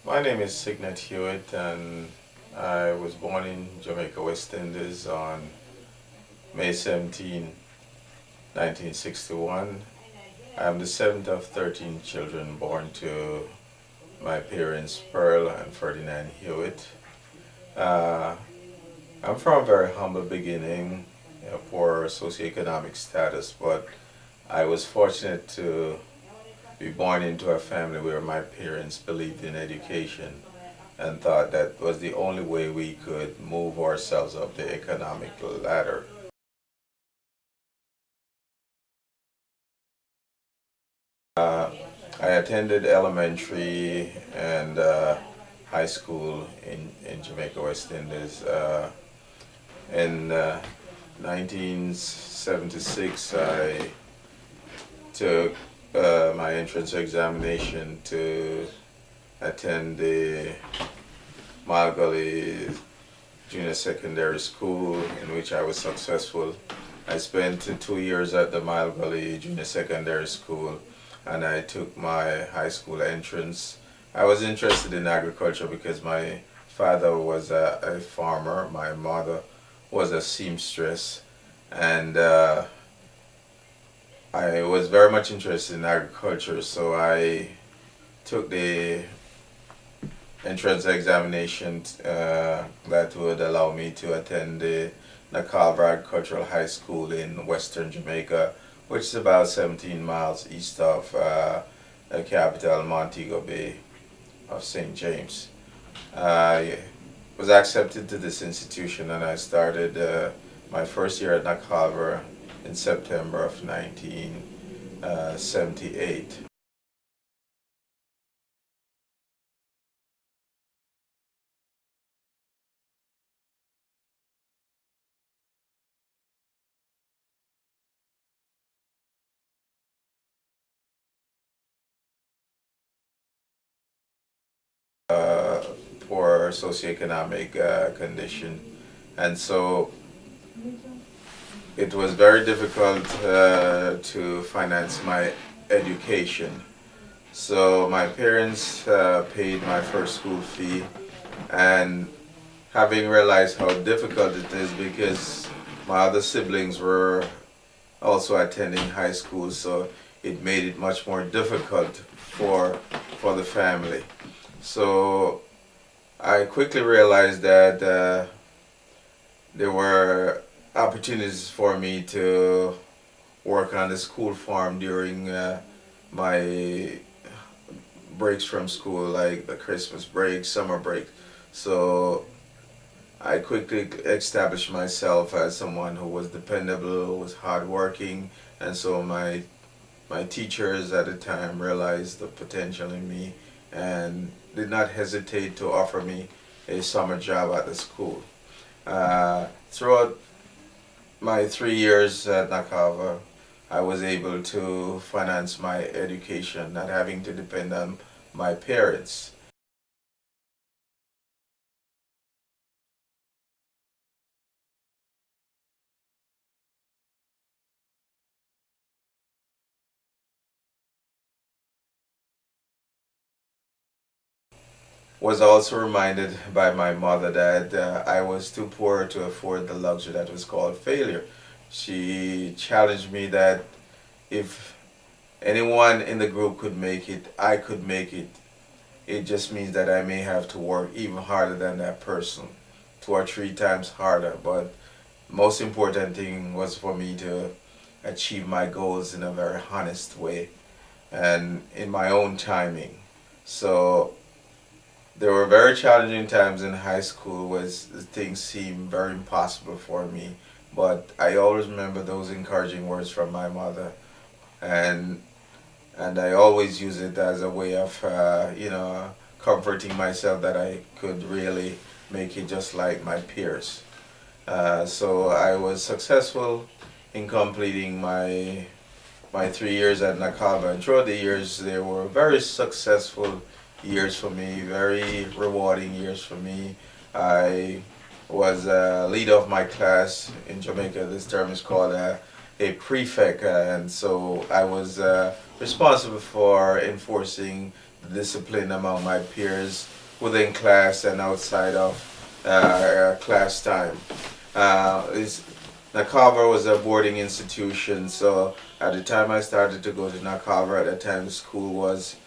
My name is S.P.Hewitt, and I was born in Jamaica, West Indies on May 17, 1961. I am the seventh of 13 children born to my parents, Pearl and Ferdinand Hewitt. Uh, I'm from a very humble beginning, poor socioeconomic status, but I was fortunate to be born into a family where my parents believed in education and thought that was the only way we could move ourselves up the economic ladder. Uh, I attended elementary and high school in Jamaica, West Indies. In 1976, I took my entrance examination to attend the Malgully Junior Secondary School, in which I was successful. I spent 2 years at the Malgully Junior Secondary School, and I took my high school entrance. I was interested in agriculture because my father was a farmer, my mother was a seamstress, and I was very much interested in agriculture, so I took the entrance examination that would allow me to attend the Nakalva Agricultural High School in Western Jamaica, which is about 17 miles east of the capital, Montego Bay of St. James. I was accepted to this institution, and I started my first year at Nakalva in September of 1978. Poor socioeconomic condition, and so it was very difficult to finance my education. So my parents paid my first school fee, and having realized how difficult it is because my other siblings were also attending high school, so it made it much more difficult for the family. So I quickly realized that there were opportunities for me to work on the school farm during my breaks from school, like the Christmas break, summer break. So I quickly established myself as someone who was dependable, who was hardworking, and so my teachers at the time realized the potential in me and did not hesitate to offer me a summer job at the school. Throughout my 3 years at Nakava, I was able to finance my education, not having to depend on my parents. Was also reminded by my mother that I was too poor to afford the luxury that was called failure. She challenged me that if anyone in the group could make it, I could make it. It just means that I may have to work even harder than that person, 2 or 3 times harder. But most important thing was for me to achieve my goals in a very honest way and in my own timing. So there were very challenging times in high school where things seemed very impossible for me, but I always remember those encouraging words from my mother, and I always use it as a way of comforting myself that I could really make it just like my peers. So I was successful in completing my 3 years at Nakaba, and throughout the years they were very successful years for me, very rewarding years for me. I was a leader of my class in Jamaica. This term is called a prefect, and so I was responsible for enforcing discipline among my peers within class and outside of class time. Nakava was a boarding institution, so at the time I started to go to Nakava, at the time the school was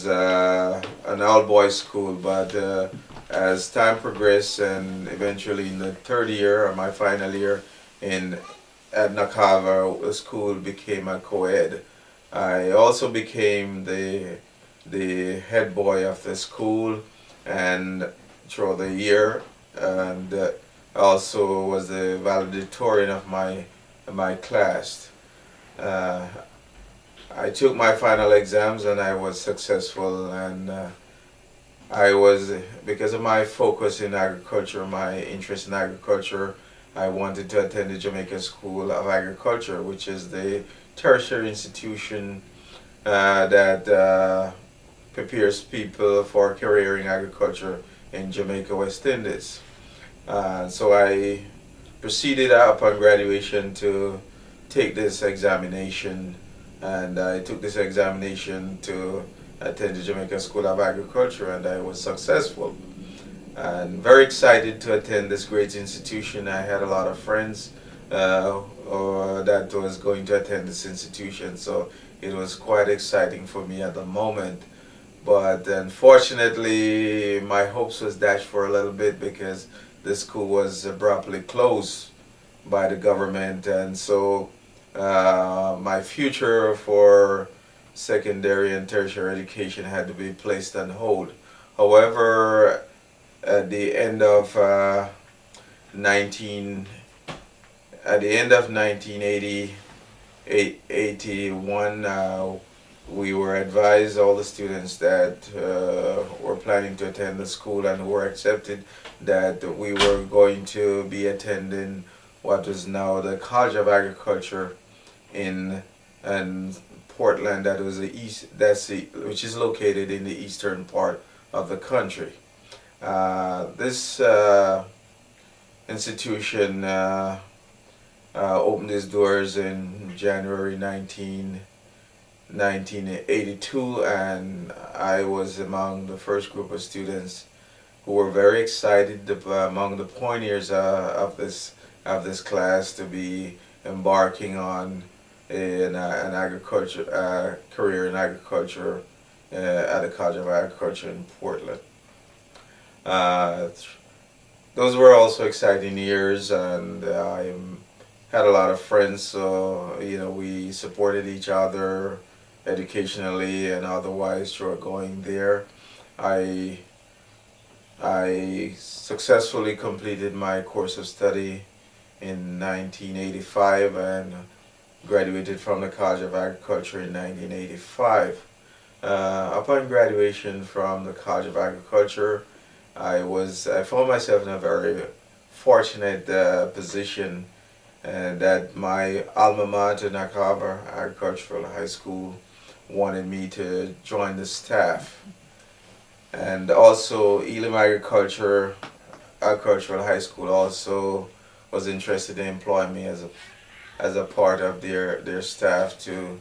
an all boys school, but as time progressed and eventually in the third year or my final year in at Nakava, the school became a co-ed. I also became the head boy of the school and throughout the year, and also was the valedictorian of my class. Uh, I took my final exams and I was successful, and I was, because of my focus in agriculture, my interest in agriculture, I wanted to attend the Jamaica School of Agriculture, which is the tertiary institution that prepares people for a career in agriculture in Jamaica, West Indies. So I proceeded upon graduation to take this examination, and I took this examination to attend the Jamaica School of Agriculture, and I was successful. And very excited to attend this great institution. I had a lot of friends that was going to attend this institution, so it was quite exciting for me at the moment. But unfortunately, my hopes was dashed for a little bit because the school was abruptly closed by the government, and so my future for secondary and tertiary education had to be placed on hold. However, at the end of 19 at the end of 1981, we were advised, all the students that were planning to attend the school and who were accepted, that we were going to be attending what is now the College of Agriculture in Portland, that was the east, which is located in the eastern part of the country. This institution opened its doors in January 1982, and I was among the first group of students who were very excited, among the pioneers of this class, to be embarking on an agriculture career in agriculture at the College of Agriculture in Portland. Those were also exciting years, and I had a lot of friends, so we supported each other educationally and otherwise through going there. I successfully completed my course of study in 1985 and graduated from the College of Agriculture in 1985. Upon graduation from the College of Agriculture, I found myself in a very fortunate position, that my alma mater, Nakaba Agricultural High School, wanted me to join the staff. And also Elam Agricultural High School also was interested in employing me as a part of their staff to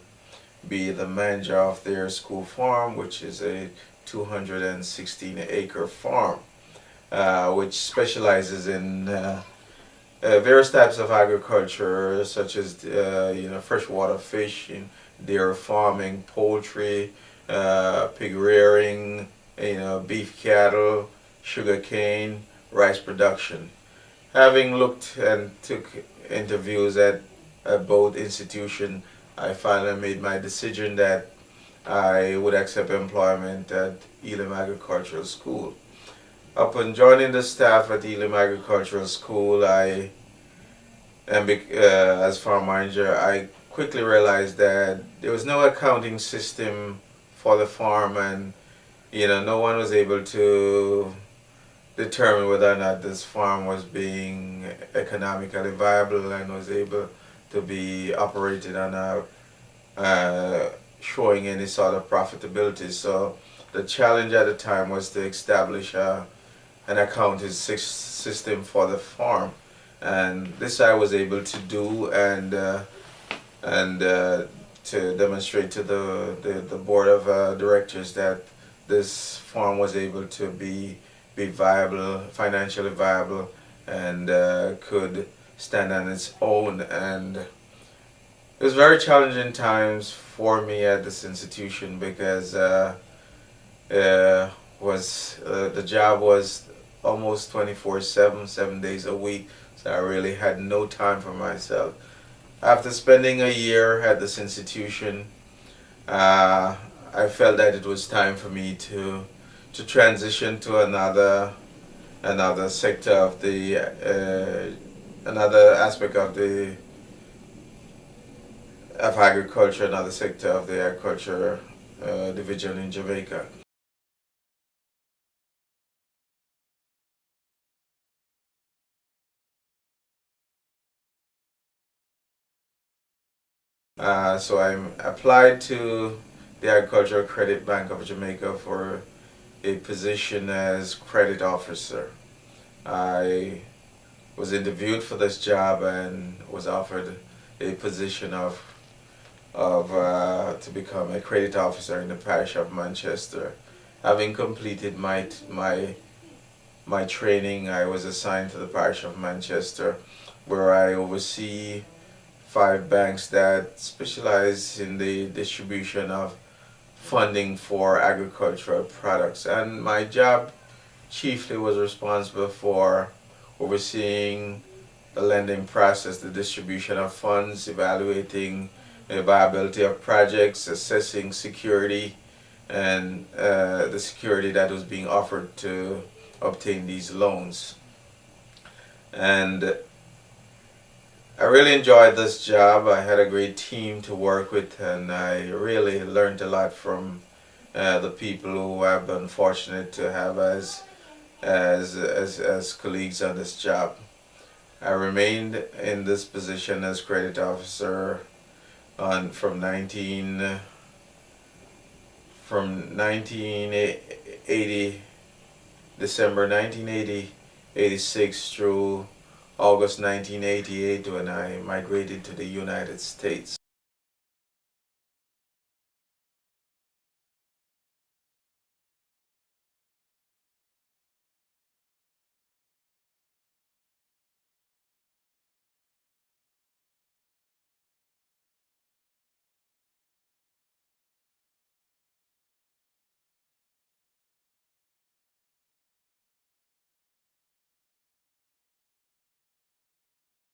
be the manager of their school farm, which is a 216-acre farm, which specializes in various types of agriculture, such as freshwater fishing, dairy farming, poultry, pig rearing, beef cattle, sugar cane, rice production. Having looked and took interviews at both institutions, I finally made my decision that I would accept employment at Elam Agricultural School. Upon joining the staff at Elam Agricultural School, as farm manager, I quickly realized that there was no accounting system for the farm, and no one was able to determine whether or not this farm was being economically viable and was able to be operated on showing any sort of profitability. So the challenge at the time was to establish an accounting system for the farm, and this I was able to do, and to demonstrate to the board of directors that this farm was able to be viable, financially viable, and could stand on its own. And it was very challenging times for me at this institution because uh, the job was almost 24/7, 7 days a week. So I really had no time for myself. After spending a year at this institution, uh, I felt that it was time for me to transition to another sector of the another aspect of agriculture, another sector of the agriculture division in Jamaica. So I applied to the Agricultural Credit Bank of Jamaica for a position as credit officer. I was interviewed for this job and was offered a position of to become a credit officer in the parish of Manchester. Having completed my training, I was assigned to the parish of Manchester, where I oversee 5 banks that specialize in the distribution of funding for agricultural products. And my job chiefly was responsible for overseeing the lending process, the distribution of funds, evaluating the viability of projects, assessing security and the security that was being offered to obtain these loans. And I really enjoyed this job. I had a great team to work with, and I really learned a lot from the people who I've been fortunate to have as colleagues on this job. I remained in this position as credit officer on from 1980 December 1980 86 through August 1988 when I migrated to the United States.